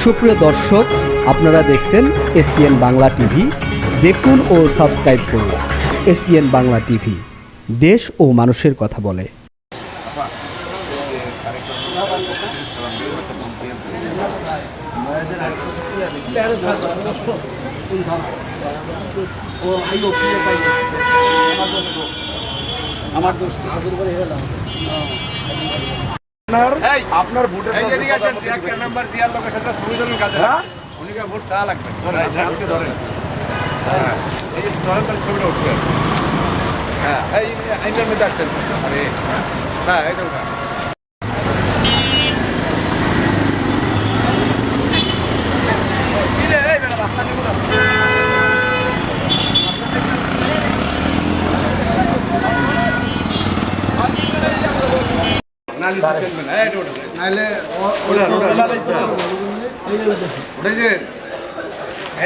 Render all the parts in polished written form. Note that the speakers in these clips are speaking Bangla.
সুপ্রিয় দর্শক, আপনারা দেখছেন এসপিএন বাংলা টিভি। দেখুন ও সাবস্ক্রাইব করুন এসপিএন বাংলা টিভি, দেশ ও মানুষের কথা বলে। আপনার ভোটের নাম্বার জিয়ার লোকের সাথে সুবিধার কাজে উনি ভোট চা লাগবে আজকে ধরেন এই ধরেন তাহলে ছবিটা উঠবে। হ্যাঁ এই আইনের মধ্যে আসছেন। আরে না এইটা উঠা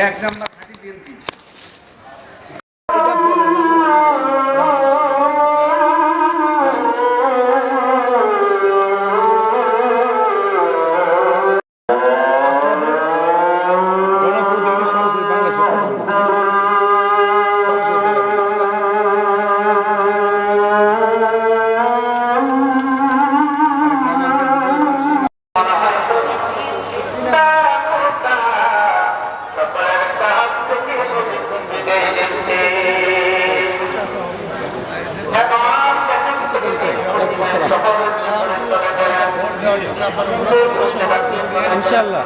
এক নাম্বার খাটি বিএনপি। ইনশাআল্লাহ।